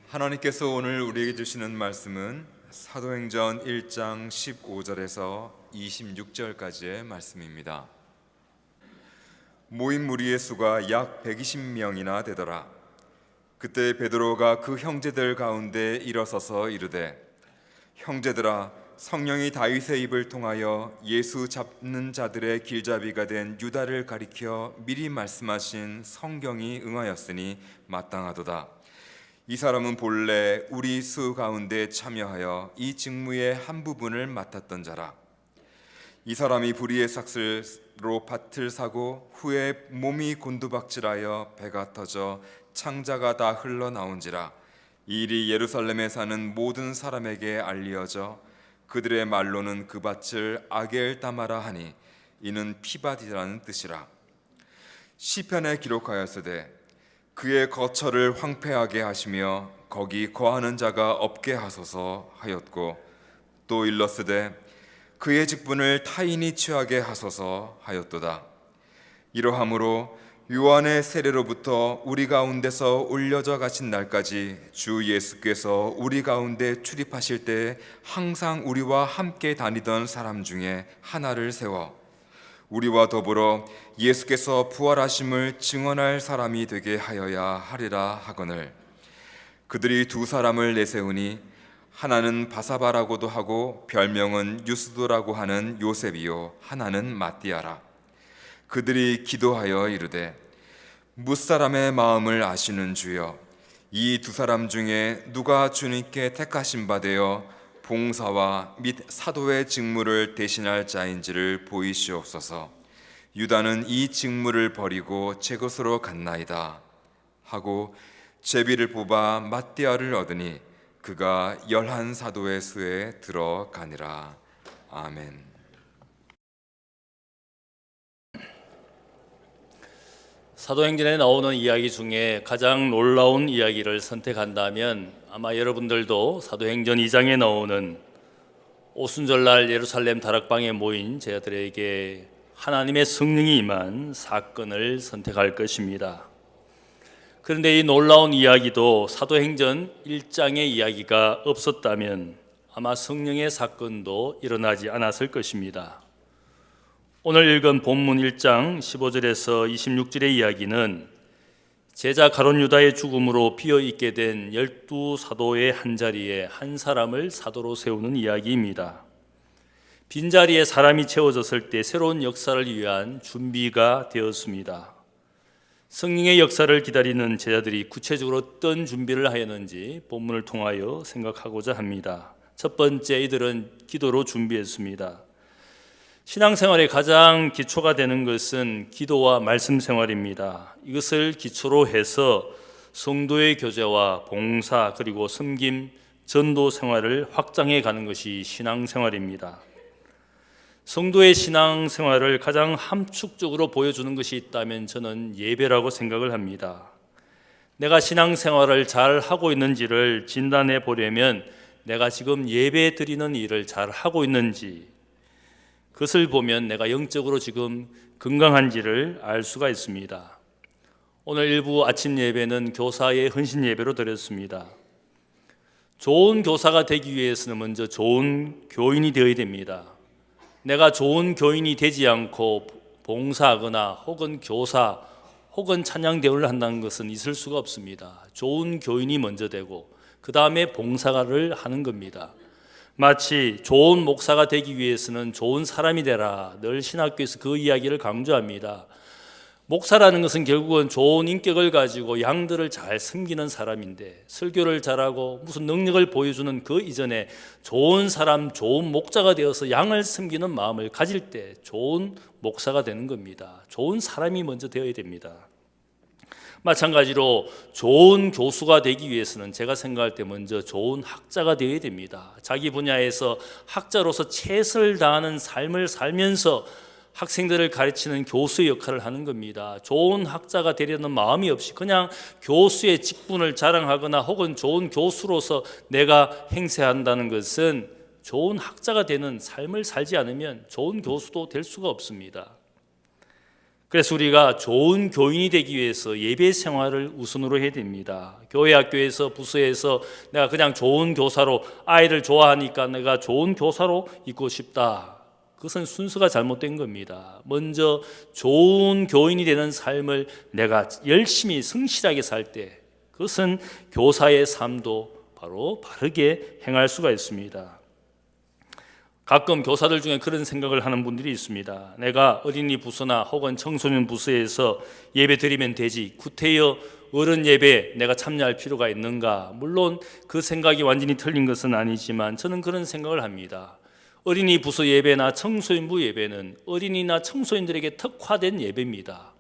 하나님께서 오늘 우리에게 주시는 말씀은 사도행전 1장 15절에서 26절까지의 말씀입니다. 모인 무리의 수가 약 120명이나 되더라. 그때 베드로가 그 형제들 가운데 일어서서 이르되, 형제들아, 성령이 다윗의 입을 통하여 예수 잡는 자들의 길잡이가 된 유다를 가리켜 미리 말씀하신 성경이 응하였으니 마땅하도다. 이 사람은 본래 우리 수 가운데 참여하여 이 직무의 한 부분을 맡았던 자라. 이 사람이 불의의 삭슬로 밭을 사고 후에 몸이 곤두박질하여 배가 터져 창자가 다 흘러나온지라. 이 일이 예루살렘에 사는 모든 사람에게 알리어져 그들의 말로는 그 밭을 아겔다마라 하니 이는 피밭이라는 뜻이라. 시편에 기록하였으되 그의 거처를 황폐하게 하시며 거기 거하는 자가 없게 하소서 하였고, 또 일렀으되 그의 직분을 타인이 취하게 하소서 하였도다. 이러함으로 요한의 세례로부터 우리 가운데서 올려져 가신 날까지 주 예수께서 우리 가운데 출입하실 때 항상 우리와 함께 다니던 사람 중에 하나를 세워 우리와 더불어 예수께서 부활하심을 증언할 사람이 되게 하여야 하리라 하거늘, 그들이 두 사람을 내세우니 하나는 바사바라고도 하고 별명은 유스도라고 하는 요셉이요 하나는 마띠아라. 그들이 기도하여 이르되, 무사람의 마음을 아시는 주여, 이 두 사람 중에 누가 주님께 택하신 바 되어 봉사와 및 사도의 직무를 대신할 자인지를 보이시옵소서. 유다는 이 직무를 버리고 제 것으로 갔나이다 하고 제비를 뽑아 마띠아를 얻으니 그가 11 사도의 수에 들어가니라. 아멘. 사도행전에 나오는 이야기 중에 가장 놀라운 이야기를 선택한다면 아마 여러분들도 사도행전 2장에 나오는 오순절날 예루살렘 다락방에 모인 제자들에게 하나님의 성령이 임한 사건을 선택할 것입니다. 그런데 이 놀라운 이야기도 사도행전 1장의 이야기가 없었다면 아마 성령의 사건도 일어나지 않았을 것입니다. 오늘 읽은 본문 1장 15절에서 26절의 이야기는 제자 가룟 유다의 죽음으로 비어있게 된 12사도의 한자리에 한 사람을 사도로 세우는 이야기입니다. 빈자리에 사람이 채워졌을 때 새로운 역사를 위한 준비가 되었습니다. 성령의 역사를 기다리는 제자들이 구체적으로 어떤 준비를 하였는지 본문을 통하여 생각하고자 합니다. 첫 번째, 이들은 기도로 준비했습니다. 신앙생활의 가장 기초가 되는 것은 기도와 말씀 생활입니다. 이것을 기초로 해서 성도의 교제와 봉사 그리고 섬김, 전도 생활을 확장해 가는 것이 신앙생활입니다. 성도의 신앙생활을 가장 함축적으로 보여주는 것이 있다면 저는 예배라고 생각을 합니다. 내가 신앙생활을 잘 하고 있는지를 진단해 보려면 내가 지금 예배 드리는 일을 잘 하고 있는지, 그것을 보면 내가 영적으로 지금 건강한지를 알 수가 있습니다. 오늘 일부 아침 예배는 교사의 헌신 예배로 드렸습니다. 좋은 교사가 되기 위해서는 먼저 좋은 교인이 되어야 됩니다. 내가 좋은 교인이 되지 않고 봉사하거나 혹은 교사 혹은 찬양 대우를 한다는 것은 있을 수가 없습니다. 좋은 교인이 먼저 되고 그 다음에 봉사를 하는 겁니다. 마치 좋은 목사가 되기 위해서는 좋은 사람이 되라, 늘 신학교에서 그 이야기를 강조합니다. 목사라는 것은 결국은 좋은 인격을 가지고 양들을 잘 섬기는 사람인데, 설교를 잘하고 무슨 능력을 보여주는 그 이전에 좋은 사람, 좋은 목자가 되어서 양을 섬기는 마음을 가질 때 좋은 목사가 되는 겁니다. 좋은 사람이 먼저 되어야 됩니다. 마찬가지로 좋은 교수가 되기 위해서는 제가 생각할 때 먼저 좋은 학자가 되어야 됩니다. 자기 분야에서 학자로서 최선을 다하는 삶을 살면서 학생들을 가르치는 교수의 역할을 하는 겁니다. 좋은 학자가 되려는 마음이 없이 그냥 교수의 직분을 자랑하거나 혹은 좋은 교수로서 내가 행세한다는 것은 좋은 학자가 되는 삶을 살지 않으면 좋은 교수도 될 수가 없습니다. 그래서 우리가 좋은 교인이 되기 위해서 예배 생활을 우선으로 해야 됩니다. 교회 학교에서 부서에서 내가 그냥 좋은 교사로 아이를 좋아하니까 내가 좋은 교사로 있고 싶다. 그것은 순서가 잘못된 겁니다. 먼저 좋은 교인이 되는 삶을 내가 열심히 성실하게 살 때 그것은 교사의 삶도 바로 바르게 행할 수가 있습니다. 가끔 교사들 중에 그런 생각을 하는 분들이 있습니다. 내가 어린이 부서나 혹은 청소년 부서에서 예배 드리면 되지, 구태여 어른 예배 내가 참여할 필요가 있는가? 물론 그 생각이 완전히 틀린 것은 아니지만 저는 그런 생각을 합니다. 어린이 부서 예배나 청소년부 예배는 어린이나 청소년들에게 특화된 예배입니다.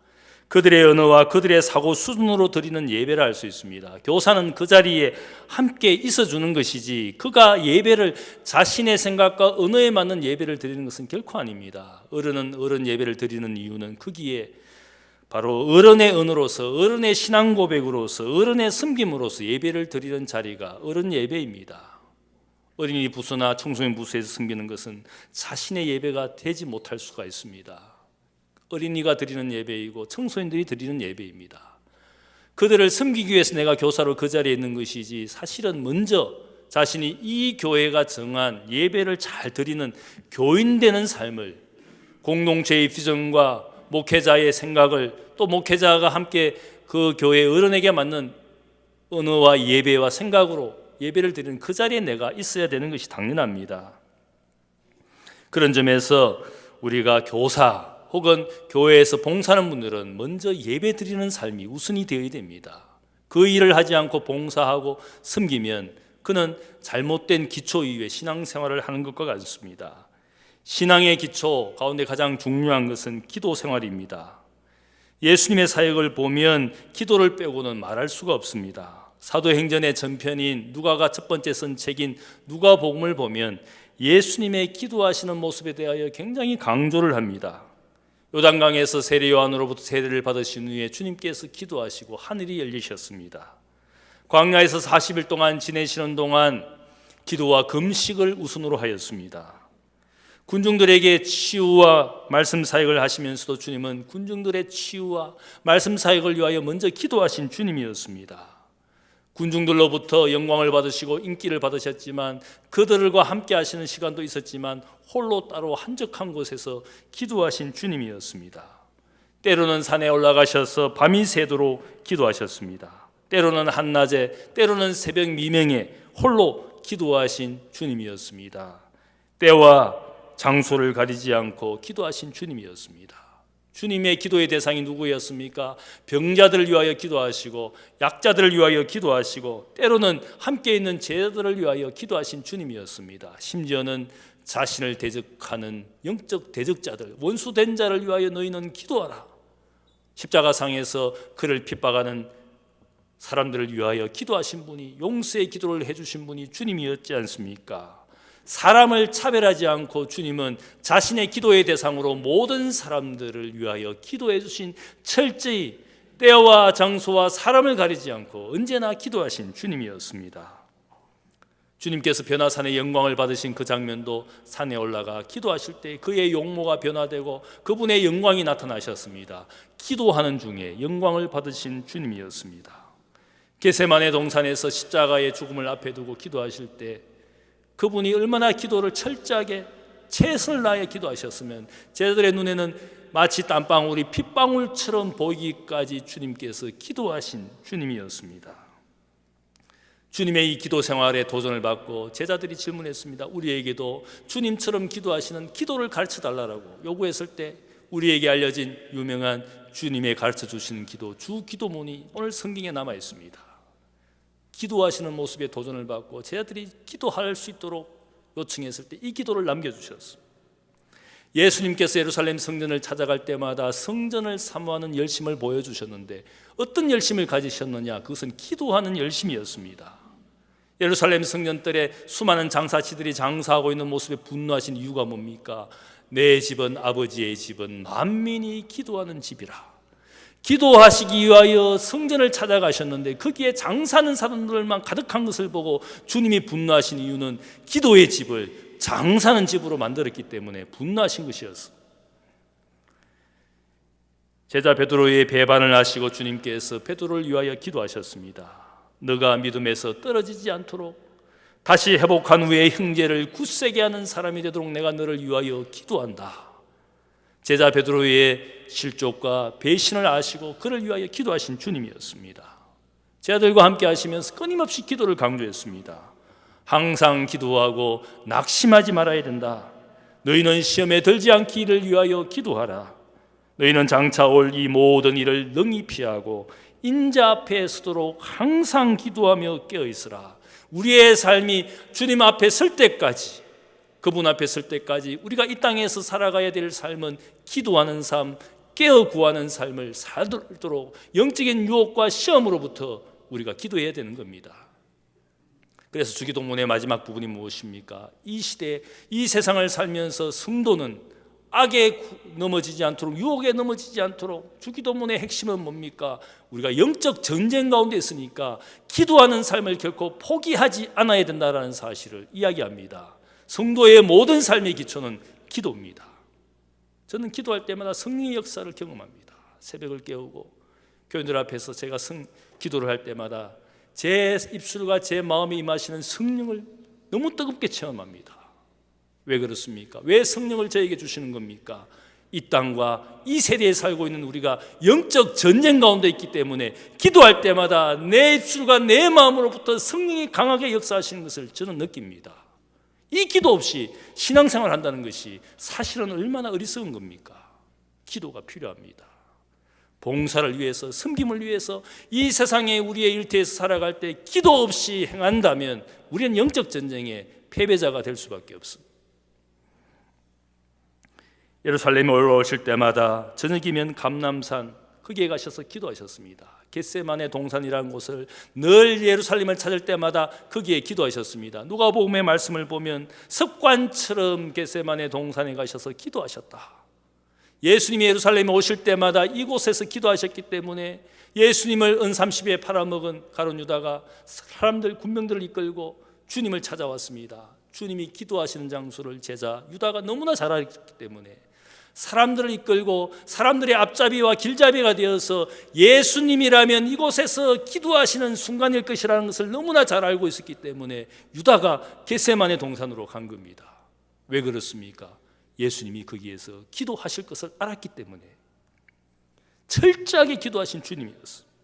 그들의 언어와 그들의 사고 수준으로 드리는 예배를 할 수 있습니다. 교사는 그 자리에 함께 있어주는 것이지 그가 예배를 자신의 생각과 언어에 맞는 예배를 드리는 것은 결코 아닙니다. 어른은 어른 예배를 드리는 이유는 거기에 바로 어른의 언어로서 어른의 신앙 고백으로서 어른의 섬김으로서 예배를 드리는 자리가 어른 예배입니다. 어린이 부서나 청소년 부서에서 섬기는 것은 자신의 예배가 되지 못할 수가 있습니다. 어린이가 드리는 예배이고 청소년들이 드리는 예배입니다. 그들을 섬기기 위해서 내가 교사로 그 자리에 있는 것이지 사실은 먼저 자신이 이 교회가 정한 예배를 잘 드리는 교인 되는 삶을 공동체의 비전과 목회자의 생각을 또 목회자가 함께 그 교회 어른에게 맞는 언어와 예배와 생각으로 예배를 드리는 그 자리에 내가 있어야 되는 것이 당연합니다. 그런 점에서 우리가 교사 혹은 교회에서 봉사하는 분들은 먼저 예배 드리는 삶이 우선이 되어야 됩니다. 그 일을 하지 않고 봉사하고 섬기면 그는 잘못된 기초 이후에 신앙생활을 하는 것과 같습니다. 신앙의 기초 가운데 가장 중요한 것은 기도 생활입니다. 예수님의 사역을 보면 기도를 빼고는 말할 수가 없습니다. 사도행전의 전편인 누가가 첫 번째 쓴 책인 누가복음을 보면 예수님의 기도하시는 모습에 대하여 굉장히 강조를 합니다. 요단강에서 세례 요한으로부터 세례를 받으신 후에 주님께서 기도하시고 하늘이 열리셨습니다. 광야에서 40일 동안 지내시는 동안 기도와 금식을 우선으로 하였습니다. 군중들에게 치유와 말씀 사역을 하시면서도 주님은 군중들의 치유와 말씀 사역을 위하여 먼저 기도하신 주님이었습니다. 군중들로부터 영광을 받으시고 인기를 받으셨지만 그들과 함께 하시는 시간도 있었지만 홀로 따로 한적한 곳에서 기도하신 주님이었습니다. 때로는 산에 올라가셔서 밤이 새도록 기도하셨습니다. 때로는 한낮에, 때로는 새벽 미명에 홀로 기도하신 주님이었습니다. 때와 장소를 가리지 않고 기도하신 주님이었습니다. 주님의 기도의 대상이 누구였습니까? 병자들을 위하여 기도하시고 약자들을 위하여 기도하시고 때로는 함께 있는 제자들을 위하여 기도하신 주님이었습니다. 심지어는 자신을 대적하는 영적 대적자들, 원수된 자를 위하여 너희는 기도하라. 십자가상에서 그를 핍박하는 사람들을 위하여 기도하신 분이, 용서의 기도를 해주신 분이 주님이었지 않습니까? 사람을 차별하지 않고 주님은 자신의 기도의 대상으로 모든 사람들을 위하여 기도해 주신, 철저히 때와 장소와 사람을 가리지 않고 언제나 기도하신 주님이었습니다. 주님께서 변화산의 영광을 받으신 그 장면도 산에 올라가 기도하실 때 그의 용모가 변화되고 그분의 영광이 나타나셨습니다. 기도하는 중에 영광을 받으신 주님이었습니다. 겟세마네 동산에서 십자가의 죽음을 앞에 두고 기도하실 때 그분이 얼마나 기도를 철저하게 최선을 다해 기도하셨으면 제자들의 눈에는 마치 땀방울이 핏방울처럼 보이기까지 주님께서 기도하신 주님이었습니다. 주님의 이 기도 생활에 도전을 받고 제자들이 질문했습니다. 우리에게도 주님처럼 기도하시는 기도를 가르쳐달라고 요구했을 때 우리에게 알려진 유명한 주님의 가르쳐 주시는 기도, 주기도문이 오늘 성경에 남아 있습니다. 기도하시는 모습에 도전을 받고 제자들이 기도할 수 있도록 요청했을 때 이 기도를 남겨주셨습니다. 예수님께서 예루살렘 성전을 찾아갈 때마다 성전을 사모하는 열심을 보여주셨는데 어떤 열심을 가지셨느냐? 그것은 기도하는 열심이었습니다. 예루살렘 성전뜰에 수많은 장사치들이 장사하고 있는 모습에 분노하신 이유가 뭡니까? 내 집은 아버지의 집은 만민이 기도하는 집이라. 기도하시기 위하여 성전을 찾아가셨는데 거기에 장사하는 사람들만 가득한 것을 보고 주님이 분노하신 이유는 기도의 집을 장사하는 집으로 만들었기 때문에 분노하신 것이었습니다. 제자 베드로의 배반을 하시고 주님께서 베드로를 위하여 기도하셨습니다. 너가 믿음에서 떨어지지 않도록 다시 회복한 후에 형제를 굳세게 하는 사람이 되도록 내가 너를 위하여 기도한다. 제자 베드로의 실족과 배신을 아시고 그를 위하여 기도하신 주님이었습니다. 제자들과 함께 하시면서 끊임없이 기도를 강조했습니다. 항상 기도하고 낙심하지 말아야 된다. 너희는 시험에 들지 않기를 위하여 기도하라. 너희는 장차 올 이 모든 일을 능히 피하고 인자 앞에 서도록 항상 기도하며 깨어있으라. 우리의 삶이 주님 앞에 설 때까지, 그분 앞에 설 때까지 우리가 이 땅에서 살아가야 될 삶은 기도하는 삶, 깨어 구하는 삶을 살도록 영적인 유혹과 시험으로부터 우리가 기도해야 되는 겁니다. 그래서 주기도문의 마지막 부분이 무엇입니까? 이 시대, 이 세상을 살면서 성도는 악에 넘어지지 않도록, 유혹에 넘어지지 않도록, 주기도문의 핵심은 뭡니까? 우리가 영적 전쟁 가운데 있으니까 기도하는 삶을 결코 포기하지 않아야 된다는 사실을 이야기합니다. 성도의 모든 삶의 기초는 기도입니다. 저는 기도할 때마다 성령의 역사를 경험합니다. 새벽을 깨우고 교인들 앞에서 제가 기도를 할 때마다 제 입술과 제 마음에 임하시는 성령을 너무 뜨겁게 체험합니다. 왜 그렇습니까? 왜 성령을 저에게 주시는 겁니까? 이 땅과 이 세대에 살고 있는 우리가 영적 전쟁 가운데 있기 때문에 기도할 때마다 내 입술과 내 마음으로부터 성령이 강하게 역사하시는 것을 저는 느낍니다. 이 기도 없이 신앙생활을 한다는 것이 사실은 얼마나 어리석은 겁니까? 기도가 필요합니다. 봉사를 위해서, 섬김을 위해서 이 세상에 우리의 일터에서 살아갈 때 기도 없이 행한다면 우리는 영적 전쟁의 패배자가 될 수밖에 없습니다. 예루살렘에 올라오실 때마다 저녁이면 감람산 거기에 가셔서 기도하셨습니다. 겟세마네 동산이라는 곳을 늘 예루살렘을 찾을 때마다 거기에 기도하셨습니다. 누가복음의 말씀을 보면 습관처럼 겟세마네 동산에 가셔서 기도하셨다. 예수님이 예루살렘에 오실 때마다 이곳에서 기도하셨기 때문에 예수님을 은30에 팔아먹은 가룟 유다가 사람들 군병들을 이끌고 주님을 찾아왔습니다. 주님이 기도하시는 장소를 제자 유다가 너무나 잘 알기 때문에 사람들을 이끌고 사람들의 앞잡이와 길잡이가 되어서 예수님이라면 이곳에서 기도하시는 순간일 것이라는 것을 너무나 잘 알고 있었기 때문에 유다가 겟세마네 동산으로 간 겁니다. 왜 그렇습니까? 예수님이 거기에서 기도하실 것을 알았기 때문에 철저하게 기도하신 주님이었습니다.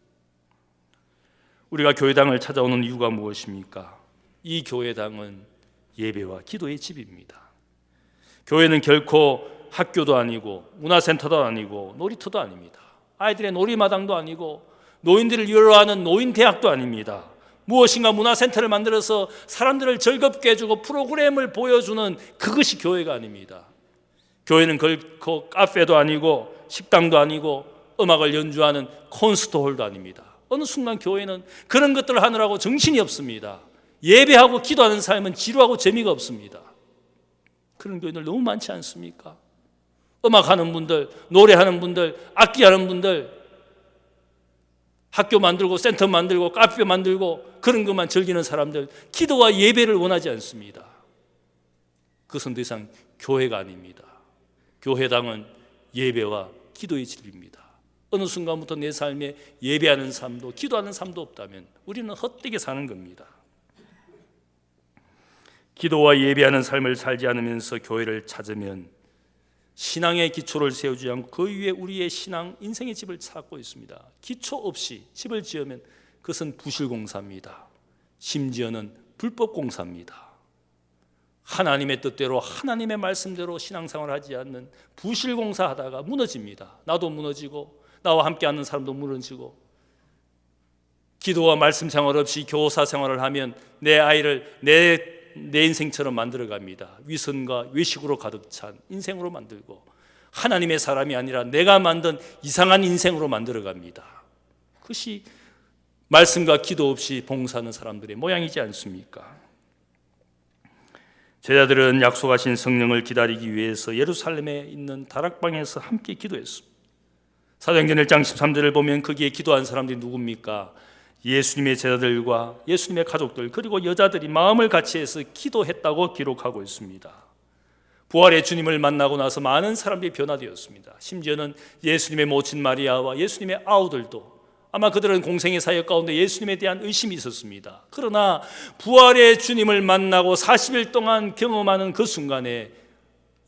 우리가 교회당을 찾아오는 이유가 무엇입니까? 이 교회당은 예배와 기도의 집입니다. 교회는 결코 학교도 아니고 문화센터도 아니고 놀이터도 아닙니다. 아이들의 놀이마당도 아니고 노인들을 위로하는 노인대학도 아닙니다. 무엇인가 문화센터를 만들어서 사람들을 즐겁게 해주고 프로그램을 보여주는 그것이 교회가 아닙니다. 교회는 결코 카페도 아니고 식당도 아니고 음악을 연주하는 콘서트홀도 아닙니다. 어느 순간 교회는 그런 것들을 하느라고 정신이 없습니다. 예배하고 기도하는 삶은 지루하고 재미가 없습니다. 그런 교회들 너무 많지 않습니까? 음악하는 분들, 노래하는 분들, 악기하는 분들, 학교 만들고 센터 만들고 카페 만들고 그런 것만 즐기는 사람들, 기도와 예배를 원하지 않습니다. 그것은 더 이상 교회가 아닙니다. 교회당은 예배와 기도의 집입니다. 어느 순간부터 내 삶에 예배하는 삶도 기도하는 삶도 없다면 우리는 헛되게 사는 겁니다. 기도와 예배하는 삶을 살지 않으면서 교회를 찾으면 신앙의 기초를 세우지 않고 그 위에 우리의 신앙, 인생의 집을 찾고 있습니다. 기초 없이 집을 지으면 그것은 부실공사입니다. 심지어는 불법공사입니다. 하나님의 뜻대로 하나님의 말씀대로 신앙생활을 하지 않는 부실공사하다가 무너집니다. 나도 무너지고 나와 함께하는 사람도 무너지고 기도와 말씀 생활 없이 교사 생활을 하면 내 아이를 내 인생처럼 만들어갑니다. 위선과 외식으로 가득 찬 인생으로 만들고 하나님의 사람이 아니라 내가 만든 이상한 인생으로 만들어갑니다. 그것이 말씀과 기도 없이 봉사하는 사람들의 모양이지 않습니까? 제자들은 약속하신 성령을 기다리기 위해서 예루살렘에 있는 다락방에서 함께 기도했습니다. 사도행전 1장 13절을 보면 거기에 기도한 사람들이 누굽니까? 예수님의 제자들과 예수님의 가족들 그리고 여자들이 마음을 같이 해서 기도했다고 기록하고 있습니다. 부활의 주님을 만나고 나서 많은 사람들이 변화되었습니다. 심지어는 예수님의 모친 마리아와 예수님의 아우들도 아마 그들은 공생의 사역 가운데 예수님에 대한 의심이 있었습니다. 그러나 부활의 주님을 만나고 40일 동안 경험하는 그 순간에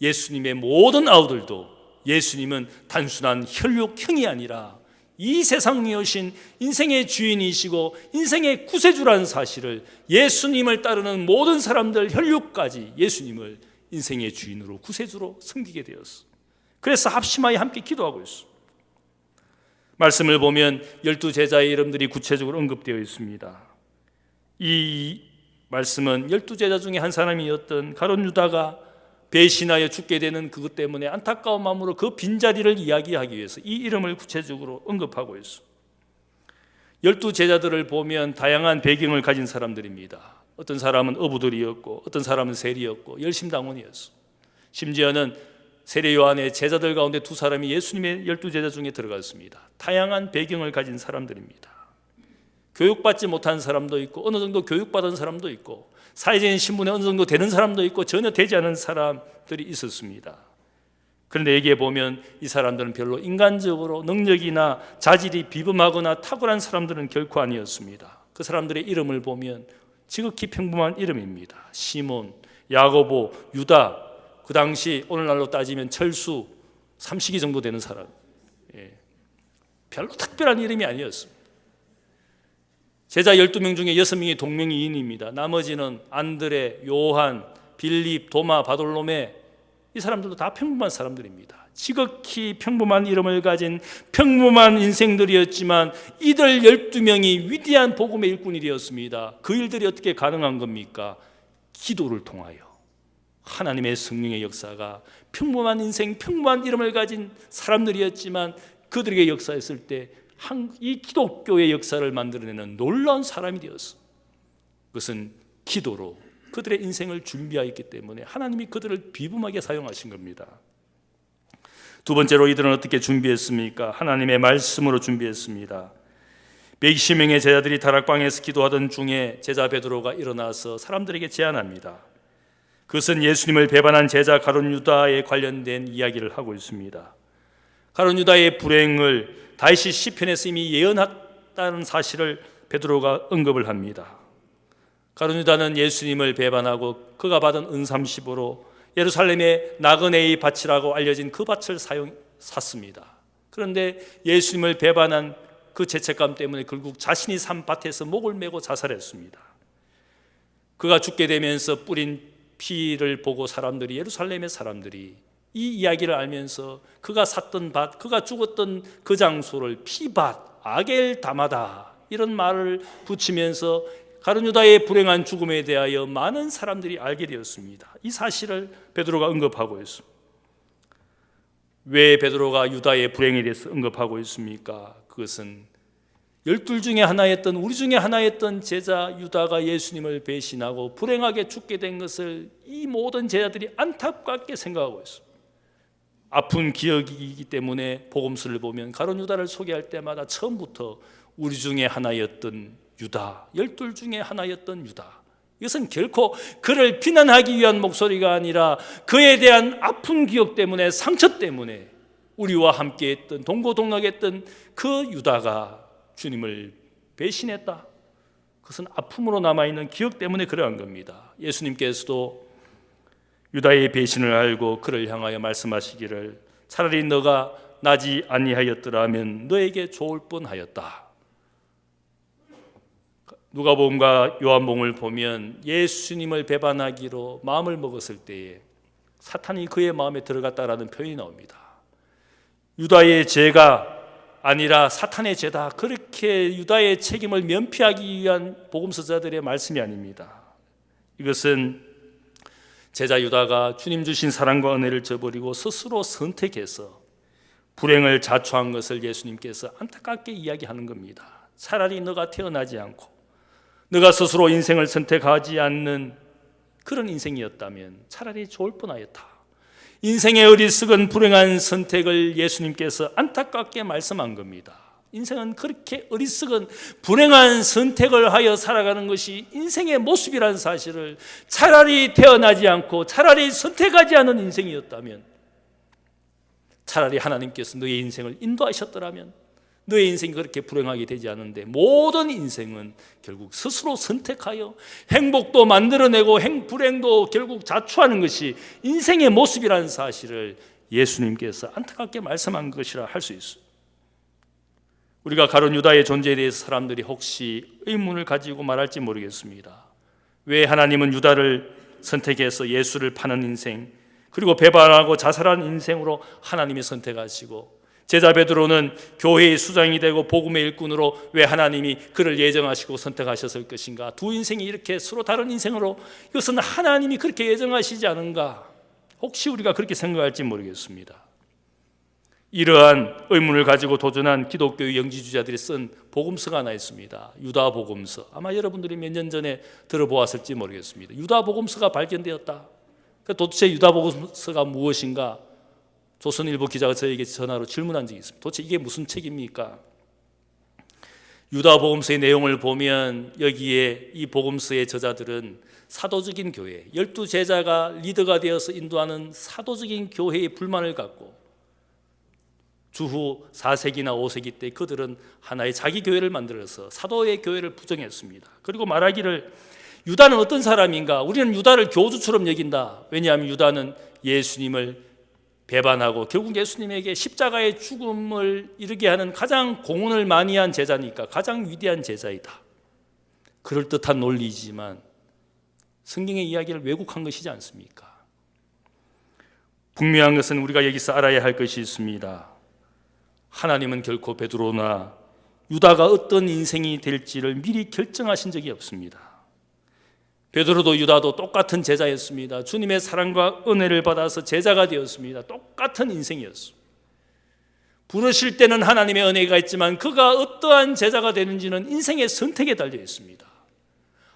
예수님의 모든 아우들도 예수님은 단순한 혈육형이 아니라 이 세상 위에 오신 인생의 주인이시고 인생의 구세주라는 사실을 예수님을 따르는 모든 사람들 혈육까지 예수님을 인생의 주인으로 구세주로 섬기게 되었어. 그래서 합심하여 함께 기도하고 있어. 말씀을 보면 12제자의 이름들이 구체적으로 언급되어 있습니다. 이 말씀은 12제자 중에 한 사람이었던 가룟 유다가 배신하여 죽게 되는 그것 때문에 안타까운 마음으로 그 빈자리를 이야기하기 위해서 이 이름을 구체적으로 언급하고 있어. 12제자들을 보면 다양한 배경을 가진 사람들입니다. 어떤 사람은 어부들이었고 어떤 사람은 세리였고 열심당원이었어. 심지어는 세례 요한의 제자들 가운데 2사람이 예수님의 12제자 중에 들어갔습니다. 다양한 배경을 가진 사람들입니다. 교육받지 못한 사람도 있고 어느 정도 교육받은 사람도 있고 사회적인 신분에 어느 정도 되는 사람도 있고 전혀 되지 않은 사람들이 있었습니다. 그런데 여기에 보면 이 사람들은 별로 인간적으로 능력이나 자질이 비범하거나 탁월한 사람들은 결코 아니었습니다. 그 사람들의 이름을 보면 지극히 평범한 이름입니다. 시몬, 야고보, 유다, 그 당시 오늘날로 따지면 철수, 삼식이 정도 되는 사람. 별로 특별한 이름이 아니었습니다. 제자 12명 중에 6명이 동명이인입니다. 나머지는 안드레, 요한, 빌립, 도마, 바돌로메, 이 사람들도 다 평범한 사람들입니다. 지극히 평범한 이름을 가진 평범한 인생들이었지만 이들 12명이 위대한 복음의 일꾼이 되었습니다. 그 일들이 어떻게 가능한 겁니까? 기도를 통하여 하나님의 성령의 역사가 평범한 인생, 평범한 이름을 가진 사람들이었지만 그들에게 역사했을 때 이 기독교의 역사를 만들어내는 놀라운 사람이 되었어. 그것은 기도로 그들의 인생을 준비하였기 때문에 하나님이 그들을 비범하게 사용하신 겁니다. 두 번째로 이들은 어떻게 준비했습니까? 하나님의 말씀으로 준비했습니다. 120명의 제자들이 다락방에서 기도하던 중에 제자 베드로가 일어나서 사람들에게 제안합니다. 그것은 예수님을 배반한 제자 가룟 유다에 관련된 이야기를 하고 있습니다. 가룟 유다의 불행을 다윗이 시편에서 이미 예언했다는 사실을 베드로가 언급을 합니다. 가룟 유다는 예수님을 배반하고 그가 받은 은삼십으로 예루살렘의 나그네의 밭이라고 알려진 그 밭을 샀습니다. 그런데 예수님을 배반한 그 죄책감 때문에 결국 자신이 산 밭에서 목을 메고 자살했습니다. 그가 죽게 되면서 뿌린 피를 보고 예루살렘의 사람들이 이 이야기를 알면서 그가 샀던 밭, 그가 죽었던 그 장소를 피밭, 아겔 다마다 이런 말을 붙이면서 가룟 유다의 불행한 죽음에 대하여 많은 사람들이 알게 되었습니다. 이 사실을 베드로가 언급하고 있습니다. 왜 베드로가 유다의 불행에 대해서 언급하고 있습니까? 그것은 12 중에 하나였던 우리 중에 하나였던 제자 유다가 예수님을 배신하고 불행하게 죽게 된 것을 이 모든 제자들이 안타깝게 생각하고 있습니다. 아픈 기억이기 때문에 복음서를 보면 가룟 유다를 소개할 때마다 처음부터 우리 중에 하나였던 유다, 12 중에 하나였던 유다. 이것은 결코 그를 비난하기 위한 목소리가 아니라 그에 대한 아픈 기억 때문에, 상처 때문에 우리와 함께했던, 동고동락했던 그 유다가 주님을 배신했다. 그것은 아픔으로 남아있는 기억 때문에 그러한 겁니다. 예수님께서도 유다의 배신을 알고 그를 향하여 말씀하시기를 차라리 너가 나지 아니하였더라면 너에게 좋을 뻔하였다. 누가복음과 요한복음을 보면 예수님을 배반하기로 마음을 먹었을 때에 사탄이 그의 마음에 들어갔다라는 표현이 나옵니다. 유다의 죄가 아니라 사탄의 죄다, 그렇게 유다의 책임을 면피하기 위한 복음서자들의 말씀이 아닙니다. 이것은 제자 유다가 주님 주신 사랑과 은혜를 저버리고 스스로 선택해서 불행을 자초한 것을 예수님께서 안타깝게 이야기하는 겁니다. 차라리 너가 태어나지 않고 너가 스스로 인생을 선택하지 않는 그런 인생이었다면 차라리 좋을 뻔하였다. 인생의 어리석은 불행한 선택을 예수님께서 안타깝게 말씀한 겁니다. 인생은 그렇게 어리석은 불행한 선택을 하여 살아가는 것이 인생의 모습이라는 사실을, 차라리 태어나지 않고 차라리 선택하지 않은 인생이었다면, 차라리 하나님께서 너의 인생을 인도하셨더라면 너의 인생이 그렇게 불행하게 되지 않은데, 모든 인생은 결국 스스로 선택하여 행복도 만들어내고 불행도 결국 자초하는 것이 인생의 모습이라는 사실을 예수님께서 안타깝게 말씀한 것이라 할 수 있어요. 우리가 가룟 유다의 존재에 대해서 사람들이 혹시 의문을 가지고 말할지 모르겠습니다. 왜 하나님은 유다를 선택해서 예수를 파는 인생, 그리고 배반하고 자살한 인생으로 하나님이 선택하시고, 제자 베드로는 교회의 수장이 되고 복음의 일꾼으로 왜 하나님이 그를 예정하시고 선택하셨을 것인가? 두 인생이 이렇게 서로 다른 인생으로, 이것은 하나님이 그렇게 예정하시지 않은가? 혹시 우리가 그렇게 생각할지 모르겠습니다. 이러한 의문을 가지고 도전한 기독교의 영지주자들이 쓴 복음서가 하나 있습니다. 유다 복음서. 아마 여러분들이 몇 년 전에 들어보았을지 모르겠습니다. 유다 복음서가 발견되었다. 도대체 유다 복음서가 무엇인가? 조선일보 기자가 저에게 전화로 질문한 적이 있습니다. 도대체 이게 무슨 책입니까? 유다 복음서의 내용을 보면 여기에 이 복음서의 저자들은 사도적인 교회, 12제자가 리더가 되어서 인도하는 사도적인 교회의 불만을 갖고 주후 4세기나 5세기 때 그들은 하나의 자기 교회를 만들어서 사도의 교회를 부정했습니다. 그리고 말하기를 유다는 어떤 사람인가? 우리는 유다를 교주처럼 여긴다. 왜냐하면 유다는 예수님을 배반하고 결국 예수님에게 십자가의 죽음을 이르게 하는 가장 공헌을 많이 한 제자니까 가장 위대한 제자이다. 그럴듯한 논리이지만 성경의 이야기를 왜곡한 것이지 않습니까? 분명한 것은 우리가 여기서 알아야 할 것이 있습니다. 하나님은 결코 베드로나 유다가 어떤 인생이 될지를 미리 결정하신 적이 없습니다. 베드로도 유다도 똑같은 제자였습니다. 주님의 사랑과 은혜를 받아서 제자가 되었습니다. 똑같은 인생이었습니다. 부르실 때는 하나님의 은혜가 있지만 그가 어떠한 제자가 되는지는 인생의 선택에 달려 있습니다.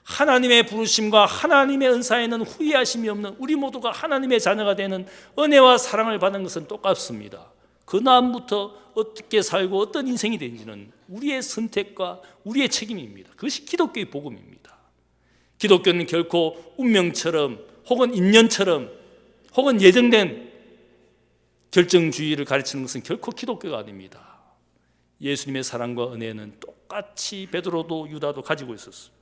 하나님의 부르심과 하나님의 은사에는 후회하심이 없는 우리 모두가 하나님의 자녀가 되는 은혜와 사랑을 받은 것은 똑같습니다. 그 다음부터 어떻게 살고 어떤 인생이 되는지는 우리의 선택과 우리의 책임입니다. 그것이 기독교의 복음입니다. 기독교는 결코 운명처럼 혹은 인연처럼 혹은 예정된 결정주의를 가르치는 것은 결코 기독교가 아닙니다. 예수님의 사랑과 은혜는 똑같이 베드로도 유다도 가지고 있었습니다.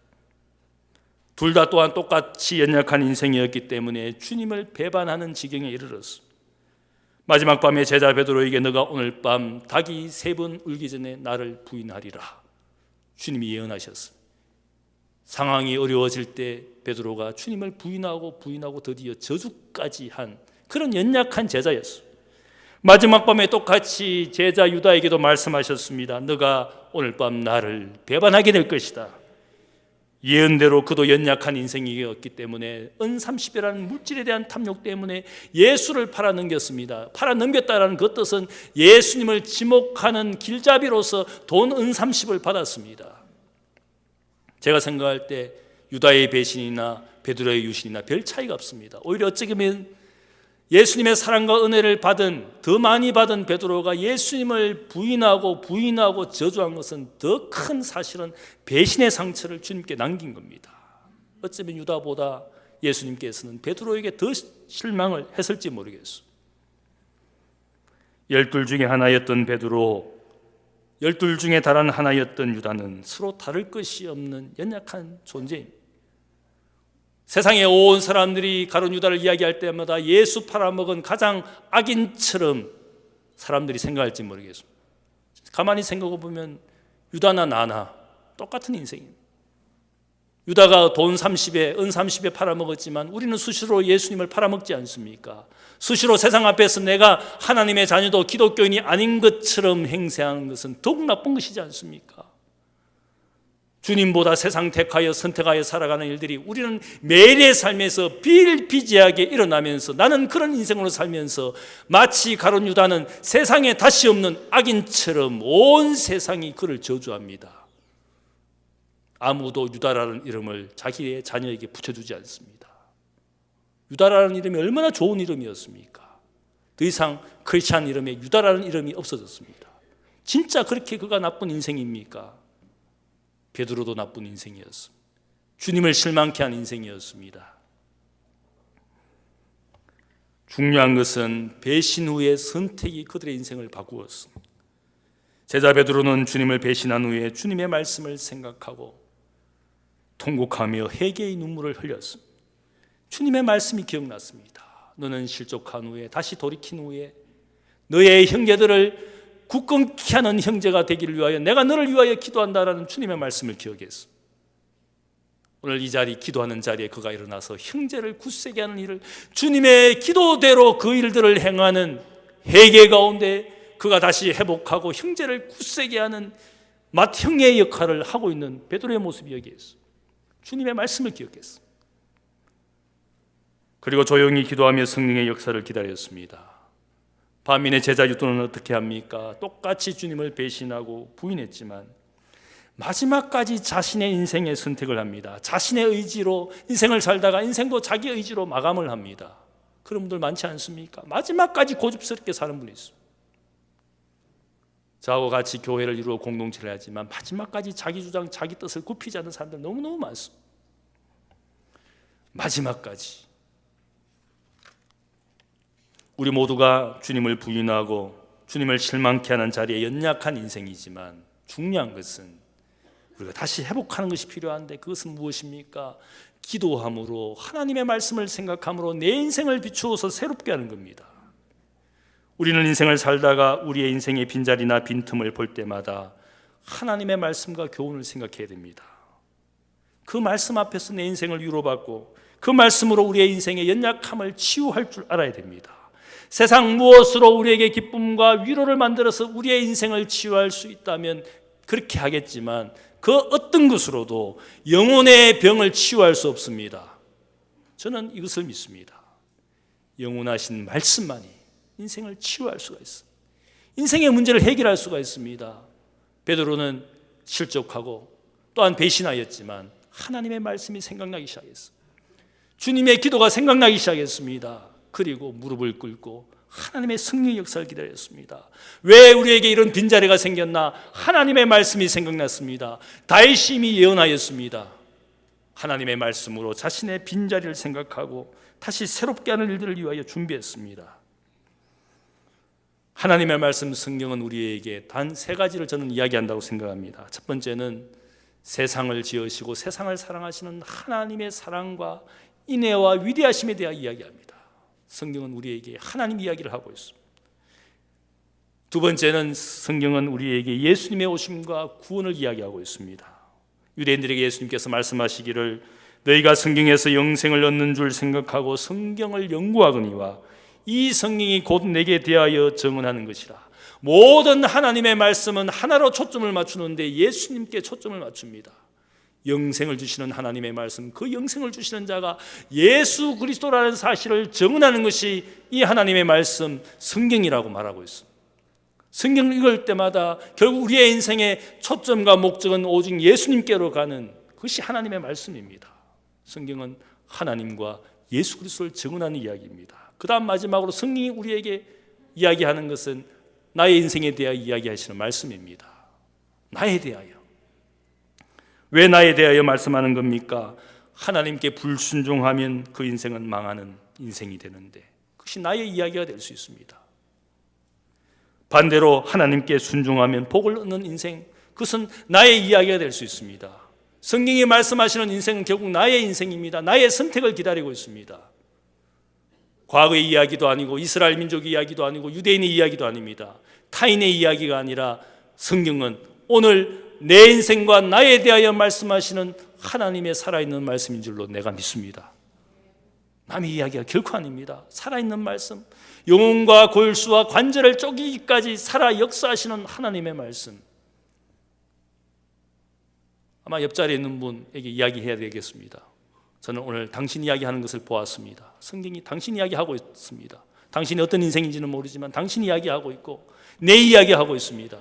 둘 다 또한 똑같이 연약한 인생이었기 때문에 주님을 배반하는 지경에 이르렀습니다. 마지막 밤에 제자 베드로에게 너가 오늘 밤 닭이 3번 울기 전에 나를 부인하리라. 주님이 예언하셨습니다. 상황이 어려워질 때 베드로가 주님을 부인하고 드디어 저주까지 한 그런 연약한 제자였습니다. 마지막 밤에 똑같이 제자 유다에게도 말씀하셨습니다. 너가 오늘 밤 나를 배반하게 될 것이다. 예언대로 그도 연약한 인생이었기 때문에 은30이라는 물질에 대한 탐욕 때문에 예수를 팔아넘겼습니다. 팔아넘겼다는 그 뜻은 예수님을 지목하는 길잡이로서 돈 은30을 받았습니다. 제가 생각할 때 유다의 배신이나 베드로의 유신이나 별 차이가 없습니다. 오히려 어찌 보면 예수님의 사랑과 은혜를 더 많이 받은 베드로가 예수님을 부인하고 저주한 것은 더 큰 사실은 배신의 상처를 주님께 남긴 겁니다. 어쩌면 유다보다 예수님께서는 베드로에게 더 실망을 했을지 모르겠어요. 12 중에 하나였던 베드로, 12 중에 다른 하나였던 유다는 서로 다를 것이 없는 연약한 존재입니다. 세상의 온 사람들이 가룟 유다를 이야기할 때마다 예수 팔아먹은 가장 악인처럼 사람들이 생각할지 모르겠습니다. 가만히 생각해 보면 유다나 나나 똑같은 인생입니다. 유다가 돈 30에 은 30에 팔아먹었지만 우리는 수시로 예수님을 팔아먹지 않습니까? 수시로 세상 앞에서 내가 하나님의 자녀도 기독교인이 아닌 것처럼 행세하는 것은 더욱 나쁜 것이지 않습니까? 주님보다 세상 택하여 선택하여 살아가는 일들이 우리는 매일의 삶에서 비일비재하게 일어나면서 나는 그런 인생으로 살면서 마치 가룟 유다는 세상에 다시 없는 악인처럼 온 세상이 그를 저주합니다. 아무도 유다라는 이름을 자기의 자녀에게 붙여주지 않습니다. 유다라는 이름이 얼마나 좋은 이름이었습니까? 더 이상 크리스찬 이름에 유다라는 이름이 없어졌습니다. 진짜 그렇게 그가 나쁜 인생입니까? 베드로도 나쁜 인생이었습니다. 주님을 실망케 한 인생이었습니다. 중요한 것은 배신 후의 선택이 그들의 인생을 바꾸었습니다. 제자 베드로는 주님을 배신한 후에 주님의 말씀을 생각하고 통곡하며 회개의 눈물을 흘렸습니다. 주님의 말씀이 기억났습니다. 너는 실족한 후에 다시 돌이킨 후에 너의 형제들을 굳건케 하는 형제가 되기를 위하여 내가 너를 위하여 기도한다라는 주님의 말씀을 기억했습니다. 오늘 이 자리, 기도하는 자리에 그가 일어나서 형제를 굳세게 하는 일을, 주님의 기도대로 그 일들을 행하는 회개 가운데 그가 다시 회복하고 형제를 굳세게 하는 맏형의 역할을 하고 있는 베드로의 모습이 여기에 있어. 주님의 말씀을 기억했어. 그리고 조용히 기도하며 성령의 역사를 기다렸습니다. 반면에 제자 유도는 어떻게 합니까? 똑같이 주님을 배신하고 부인했지만 마지막까지 자신의 인생의 선택을 합니다. 자신의 의지로 인생을 살다가 인생도 자기 의지로 마감을 합니다. 그런 분들 많지 않습니까? 마지막까지 고집스럽게 사는 분이 있어요. 저하고 같이 교회를 이루어 공동체를 하지만 마지막까지 자기 주장, 자기 뜻을 굽히지 않는 사람들 너무너무 많습니다. 마지막까지. 우리 모두가 주님을 부인하고 주님을 실망케 하는 자리에 연약한 인생이지만 중요한 것은 우리가 다시 회복하는 것이 필요한데 그것은 무엇입니까? 기도함으로 하나님의 말씀을 생각함으로 내 인생을 비추어서 새롭게 하는 겁니다. 우리는 인생을 살다가 우리의 인생의 빈자리나 빈틈을 볼 때마다 하나님의 말씀과 교훈을 생각해야 됩니다. 그 말씀 앞에서 내 인생을 위로받고 그 말씀으로 우리의 인생의 연약함을 치유할 줄 알아야 됩니다. 세상 무엇으로 우리에게 기쁨과 위로를 만들어서 우리의 인생을 치유할 수 있다면 그렇게 하겠지만 그 어떤 것으로도 영혼의 병을 치유할 수 없습니다. 저는 이것을 믿습니다. 영원하신 말씀만이 인생을 치유할 수가 있습니다. 인생의 문제를 해결할 수가 있습니다. 베드로는 실족하고 또한 배신하였지만 하나님의 말씀이 생각나기 시작했습니다. 주님의 기도가 생각나기 시작했습니다. 그리고 무릎을 꿇고 하나님의 성령의 역사를 기다렸습니다. 왜 우리에게 이런 빈자리가 생겼나? 하나님의 말씀이 생각났습니다. 다윗이 예언하였습니다. 하나님의 말씀으로 자신의 빈자리를 생각하고 다시 새롭게 하는 일들을 위하여 준비했습니다. 하나님의 말씀 성경은 우리에게 단 세 가지를 저는 이야기한다고 생각합니다. 첫 번째는 세상을 지으시고 세상을 사랑하시는 하나님의 사랑과 인애와 위대하심에 대해 이야기합니다. 성경은 우리에게 하나님 이야기를 하고 있습니다. 두 번째는 성경은 우리에게 예수님의 오심과 구원을 이야기하고 있습니다. 유대인들에게 예수님께서 말씀하시기를 너희가 성경에서 영생을 얻는 줄 생각하고 성경을 연구하거니와 이 성경이 곧 내게 대하여 증언하는 것이라. 모든 하나님의 말씀은 하나로 초점을 맞추는데 예수님께 초점을 맞춥니다. 영생을 주시는 하나님의 말씀, 그 영생을 주시는 자가 예수 그리스도라는 사실을 증언하는 것이 이 하나님의 말씀 성경이라고 말하고 있습니다. 성경을 읽을 때마다 결국 우리의 인생의 초점과 목적은 오직 예수님께로 가는 그것이 하나님의 말씀입니다. 성경은 하나님과 예수 그리스도를 증언하는 이야기입니다. 그 다음 마지막으로 성경이 우리에게 이야기하는 것은 나의 인생에 대하여 이야기하시는 말씀입니다. 나에 대하여. 왜 나에 대하여 말씀하는 겁니까? 하나님께 불순종하면 그 인생은 망하는 인생이 되는데 그것이 나의 이야기가 될 수 있습니다. 반대로 하나님께 순종하면 복을 얻는 인생, 그것은 나의 이야기가 될 수 있습니다. 성경이 말씀하시는 인생은 결국 나의 인생입니다. 나의 선택을 기다리고 있습니다. 과거의 이야기도 아니고 이스라엘 민족의 이야기도 아니고 유대인의 이야기도 아닙니다. 타인의 이야기가 아니라 성경은 오늘 내 인생과 나에 대하여 말씀하시는 하나님의 살아있는 말씀인 줄로 내가 믿습니다. 남의 이야기가 결코 아닙니다. 살아있는 말씀, 영혼과 골수와 관절을 쪼개기까지 살아 역사하시는 하나님의 말씀. 아마 옆자리에 있는 분에게 이야기해야 되겠습니다. 저는 오늘 당신 이야기하는 것을 보았습니다. 성경이 당신 이야기하고 있습니다. 당신이 어떤 인생인지는 모르지만 당신 이야기하고 있고 내 이야기하고 있습니다.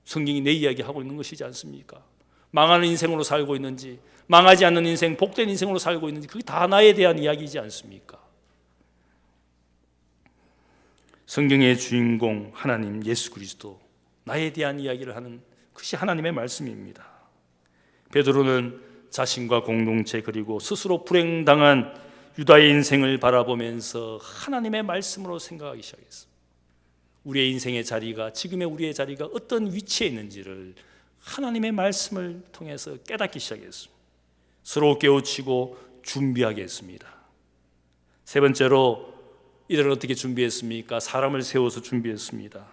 성경이 내 이야기하고 있는 것이지 않습니까? 망하는 인생으로 살고 있는지 망하지 않는 인생, 복된 인생으로 살고 있는지 그게 다 나에 대한 이야기이지 않습니까? 성경의 주인공 하나님 예수 그리스도, 나에 대한 이야기를 하는 그것이 하나님의 말씀입니다. 베드로는 자신과 공동체 그리고 스스로 불행당한 유다의 인생을 바라보면서 하나님의 말씀으로 생각하기 시작했습니다. 우리의 인생의 자리가, 지금의 우리의 자리가 어떤 위치에 있는지를 하나님의 말씀을 통해서 깨닫기 시작했습니다. 서로 깨우치고 준비하게 했습니다. 세 번째로 이들은 어떻게 준비했습니까? 사람을 세워서 준비했습니다.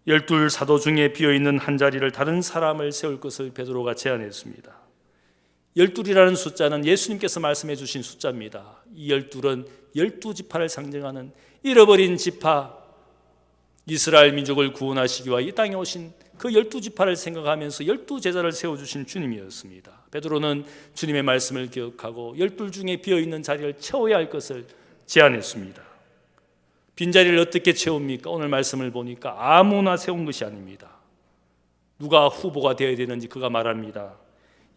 12 사도 중에 비어있는 한 자리를 다른 사람을 세울 것을 베드로가 제안했습니다. 12이라는 숫자는 예수님께서 말씀해 주신 숫자입니다. 이 12은 12지파를 상징하는 잃어버린 지파, 이스라엘 민족을 구원하시기 위해 이 땅에 오신 그 12지파를 생각하면서 12제자를 세워주신 주님이었습니다. 베드로는 주님의 말씀을 기억하고 12 중에 비어있는 자리를 채워야 할 것을 제안했습니다. 빈자리를 어떻게 채웁니까? 오늘 말씀을 보니까 아무나 세운 것이 아닙니다. 누가 후보가 되어야 되는지 그가 말합니다.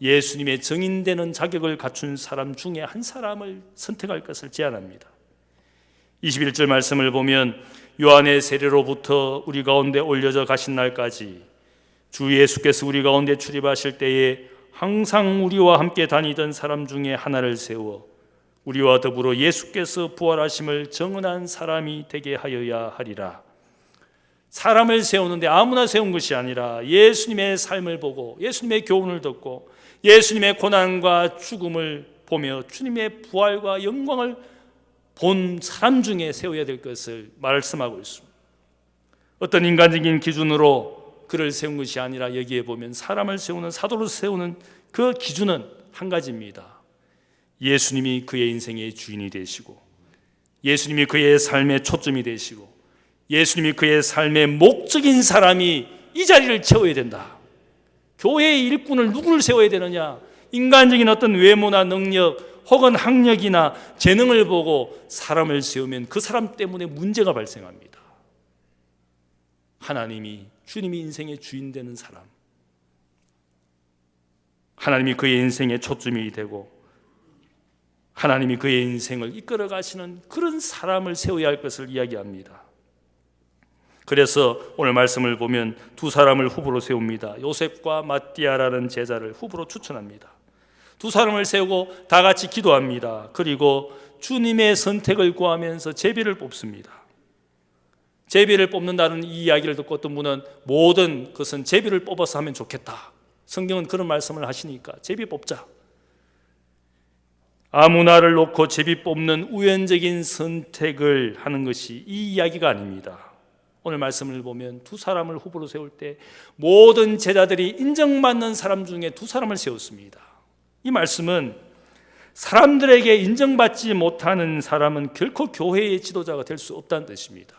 예수님의 증인되는 자격을 갖춘 사람 중에 한 사람을 선택할 것을 제안합니다. 21절 말씀을 보면 요한의 세례로부터 우리 가운데 올려져 가신 날까지 주 예수께서 우리 가운데 출입하실 때에 항상 우리와 함께 다니던 사람 중에 하나를 세워 우리와 더불어 예수께서 부활하심을 증언한 사람이 되게 하여야 하리라. 사람을 세우는데 아무나 세운 것이 아니라 예수님의 삶을 보고 예수님의 교훈을 듣고 예수님의 고난과 죽음을 보며 주님의 부활과 영광을 본 사람 중에 세워야 될 것을 말씀하고 있습니다. 어떤 인간적인 기준으로 그를 세운 것이 아니라 여기에 보면 사람을 세우는, 사도를 세우는 그 기준은 한 가지입니다. 예수님이 그의 인생의 주인이 되시고 예수님이 그의 삶의 초점이 되시고 예수님이 그의 삶의 목적인 사람이 이 자리를 채워야 된다. 교회의 일꾼을 누구를 세워야 되느냐? 인간적인 어떤 외모나 능력 혹은 학력이나 재능을 보고 사람을 세우면 그 사람 때문에 문제가 발생합니다. 하나님이, 주님이 인생의 주인 되는 사람, 하나님이 그의 인생의 초점이 되고 하나님이 그의 인생을 이끌어 가시는 그런 사람을 세워야 할 것을 이야기합니다. 그래서 오늘 말씀을 보면 두 사람을 후보로 세웁니다. 요셉과 마띠아라는 제자를 후보로 추천합니다. 두 사람을 세우고 다 같이 기도합니다. 그리고 주님의 선택을 구하면서 제비를 뽑습니다. 제비를 뽑는다는 이 이야기를 듣고 어떤 분은 모든 것은 제비를 뽑아서 하면 좋겠다. 성경은 그런 말씀을 하시니까 제비 뽑자. 아무나를 놓고 제비 뽑는 우연적인 선택을 하는 것이 이 이야기가 아닙니다. 오늘 말씀을 보면 두 사람을 후보로 세울 때 모든 제자들이 인정받는 사람 중에 두 사람을 세웠습니다. 이 말씀은 사람들에게 인정받지 못하는 사람은 결코 교회의 지도자가 될 수 없다는 뜻입니다.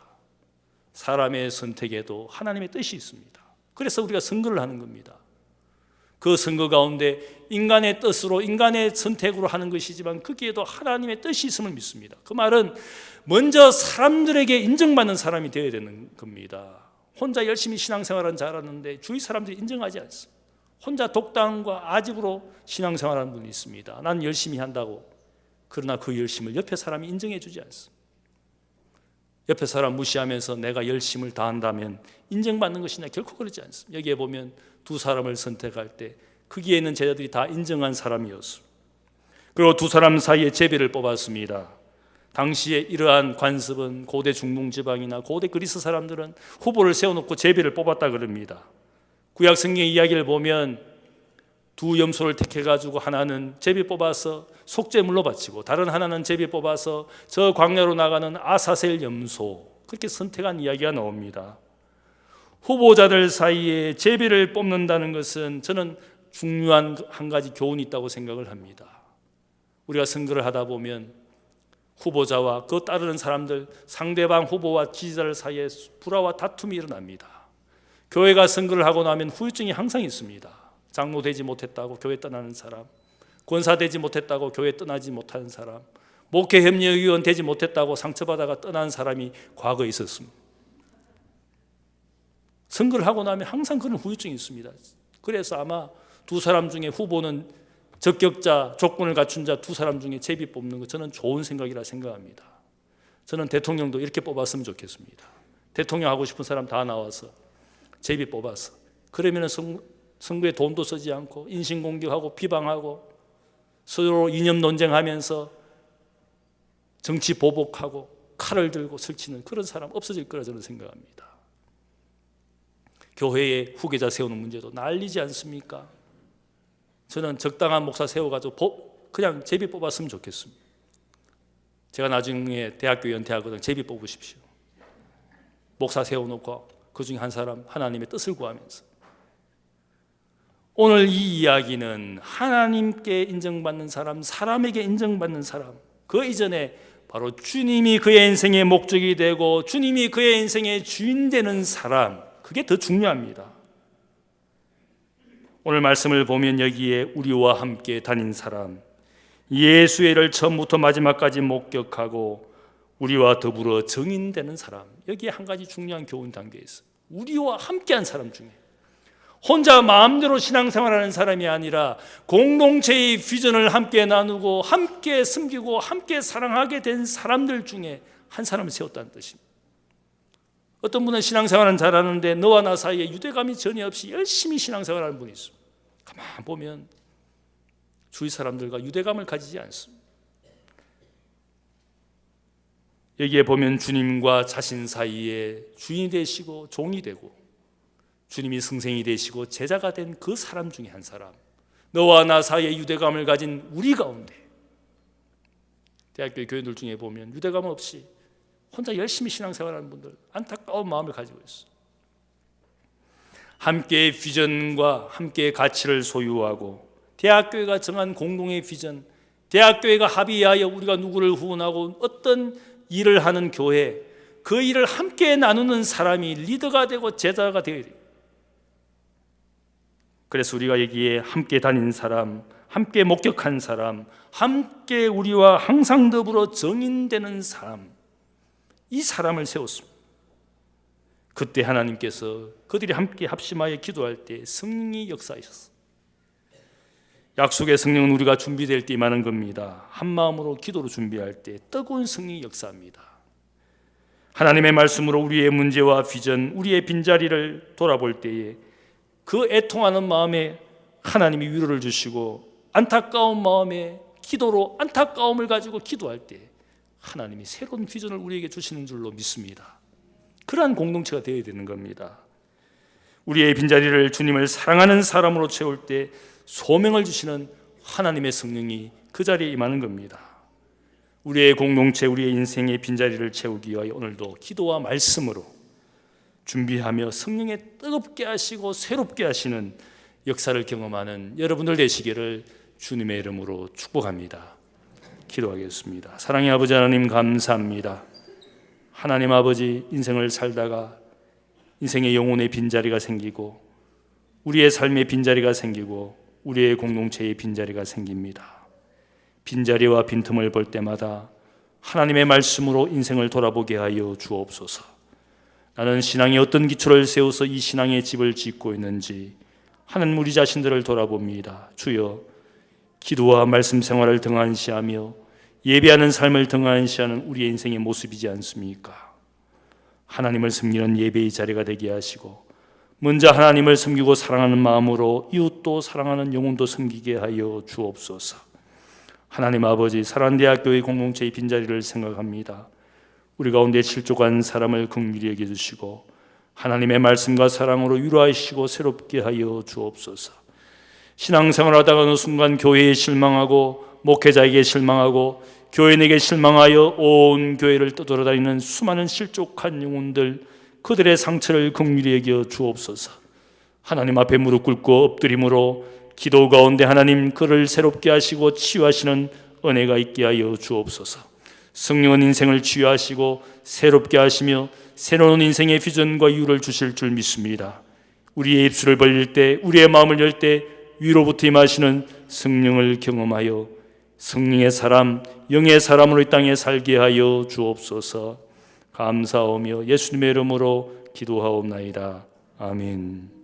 사람의 선택에도 하나님의 뜻이 있습니다. 그래서 우리가 선거를 하는 겁니다. 그 선거 가운데 인간의 뜻으로, 인간의 선택으로 하는 것이지만 거기에도 하나님의 뜻이 있음을 믿습니다. 그 말은 먼저 사람들에게 인정받는 사람이 되어야 되는 겁니다. 혼자 열심히 신앙생활은 잘하는데 주위 사람들이 인정하지 않습니다. 혼자 독단과 아집으로 신앙생활하는 분이 있습니다. 난 열심히 한다고. 그러나 그 열심을 옆에 사람이 인정해 주지 않습니다. 옆에 사람 무시하면서 내가 열심을 다한다면 인정받는 것이냐? 결코 그렇지 않습니다. 여기에 보면 두 사람을 선택할 때 거기에 있는 제자들이 다 인정한 사람이었습니다. 그리고 두 사람 사이에 제비를 뽑았습니다. 당시에 이러한 관습은 고대 중동 지방이나 고대 그리스 사람들은 후보를 세워놓고 제비를 뽑았다 그럽니다. 구약 성경 이야기를 보면 두 염소를 택해가지고 하나는 제비 뽑아서 속죄물로 바치고 다른 하나는 제비 뽑아서 저 광야로 나가는 아사셀 염소, 그렇게 선택한 이야기가 나옵니다. 후보자들 사이에 제비를 뽑는다는 것은 저는 중요한 한 가지 교훈이 있다고 생각을 합니다. 우리가 선거를 하다 보면 후보자와 그 따르는 사람들, 상대방 후보와 지지자들 사이에 불화와 다툼이 일어납니다. 교회가 선거를 하고 나면 후유증이 항상 있습니다. 장로 되지 못했다고 교회 떠나는 사람, 권사 되지 못했다고 교회 떠나지 못하는 사람, 목회협력위원 되지 못했다고 상처받아가 떠난 사람이 과거에 있었습니다. 선거를 하고 나면 항상 그런 후유증이 있습니다. 그래서 아마 두 사람 중에 후보는 적격자, 조건을 갖춘 자 두 사람 중에 제비 뽑는 거 저는 좋은 생각이라 생각합니다. 저는 대통령도 이렇게 뽑았으면 좋겠습니다. 대통령 하고 싶은 사람 다 나와서 제비 뽑아서. 그러면 선거에 돈도 쓰지 않고 인신공격하고 비방하고 서로 이념 논쟁하면서 정치 보복하고 칼을 들고 설치는 그런 사람 없어질 거라 저는 생각합니다. 교회에 후계자 세우는 문제도 난리지 않습니까? 저는 적당한 목사 세워가지고 그냥 제비 뽑았으면 좋겠습니다. 제가 나중에 대학교 연퇴하거든. 제비 뽑으십시오. 목사 세워놓고 그 중에 한 사람 하나님의 뜻을 구하면서. 오늘 이 이야기는 하나님께 인정받는 사람, 사람에게 인정받는 사람, 그 이전에 바로 주님이 그의 인생의 목적이 되고 주님이 그의 인생의 주인 되는 사람, 그게 더 중요합니다. 오늘 말씀을 보면 여기에 우리와 함께 다닌 사람, 예수의 일을 처음부터 마지막까지 목격하고 우리와 더불어 증인되는 사람, 여기에 한 가지 중요한 교훈 단계가 있어요. 우리와 함께한 사람 중에 혼자 마음대로 신앙생활하는 사람이 아니라 공동체의 비전을 함께 나누고 함께 섬기고 함께 사랑하게 된 사람들 중에 한 사람을 세웠다는 뜻입니다. 어떤 분은 신앙생활은 잘하는데 너와 나 사이에 유대감이 전혀 없이 열심히 신앙생활하는 분이 있습니다. 가만 보면 주위 사람들과 유대감을 가지지 않습니다. 여기에 보면 주님과 자신 사이에 주인이 되시고 종이 되고 주님이 승생이 되시고 제자가 된 그 사람 중에 한 사람, 너와 나 사이에 유대감을 가진 우리 가운데, 대학교 교인들 중에 보면 유대감 없이 혼자 열심히 신앙생활하는 분들, 안타까운 마음을 가지고 있어요. 함께의 비전과 함께의 가치를 소유하고 대학교회가 정한 공동의 비전, 대학교회가 합의하여 우리가 누구를 후원하고 어떤 일을 하는 교회, 그 일을 함께 나누는 사람이 리더가 되고 제자가 되어야 돼요. 그래서 우리가 여기에 함께 다닌 사람, 함께 목격한 사람, 함께 우리와 항상 더불어 정인되는 사람, 이 사람을 세웠습니다. 그때 하나님께서 그들이 함께 합심하여 기도할 때 성령이 역사하셨어요. 약속의 성령은 우리가 준비될 때 임하는 겁니다. 한 마음으로 기도로 준비할 때 뜨거운 성령이 역사합니다. 하나님의 말씀으로 우리의 문제와 비전, 우리의 빈자리를 돌아볼 때에 그 애통하는 마음에 하나님이 위로를 주시고 안타까운 마음에 기도로 안타까움을 가지고 기도할 때 하나님이 새로운 비전을 우리에게 주시는 줄로 믿습니다. 그러한 공동체가 되어야 되는 겁니다. 우리의 빈자리를 주님을 사랑하는 사람으로 채울 때 소명을 주시는 하나님의 성령이 그 자리에 임하는 겁니다. 우리의 공동체, 우리의 인생의 빈자리를 채우기 위하여 오늘도 기도와 말씀으로 준비하며 성령에 뜨겁게 하시고 새롭게 하시는 역사를 경험하는 여러분들 되시기를 주님의 이름으로 축복합니다. 기도하겠습니다. 사랑의 아버지 하나님, 감사합니다. 하나님 아버지, 인생을 살다가 인생의 영혼의 빈자리가 생기고 우리의 삶의 빈자리가 생기고 우리의 공동체의 빈자리가 생깁니다. 빈자리와 빈틈을 볼 때마다 하나님의 말씀으로 인생을 돌아보게 하여 주옵소서. 나는 신앙의 어떤 기초를 세워서 이 신앙의 집을 짓고 있는지 하나님, 우리 자신들을 돌아봅니다. 주여, 기도와 말씀 생활을 등한시하며 예배하는 삶을 등한시하는 우리의 인생의 모습이지 않습니까? 하나님을 섬기는 예배의 자리가 되게 하시고 먼저 하나님을 섬기고 사랑하는 마음으로 이웃도 사랑하는 영혼도 섬기게 하여 주옵소서. 하나님 아버지, 사랑대학교의 공동체의 빈자리를 생각합니다. 우리 가운데 실족한 사람을 긍휼히 여겨주시고 하나님의 말씀과 사랑으로 위로하시고 새롭게 하여 주옵소서. 신앙생활하다가 어느 순간 교회에 실망하고 목회자에게 실망하고 교인에게 실망하여 온 교회를 떠돌아다니는 수많은 실족한 영혼들, 그들의 상처를 긍휼히 여겨 주옵소서. 하나님 앞에 무릎 꿇고 엎드림으로 기도 가운데 하나님 그를 새롭게 하시고 치유하시는 은혜가 있게 하여 주옵소서. 성령은 인생을 치유하시고 새롭게 하시며 새로운 인생의 비전과 이유를 주실 줄 믿습니다. 우리의 입술을 벌릴 때, 우리의 마음을 열 때 위로부터 임하시는 성령을 경험하여 성령의 사람, 영의 사람으로 이 땅에 살게 하여 주옵소서. 감사하며 예수님의 이름으로 기도하옵나이다. 아멘.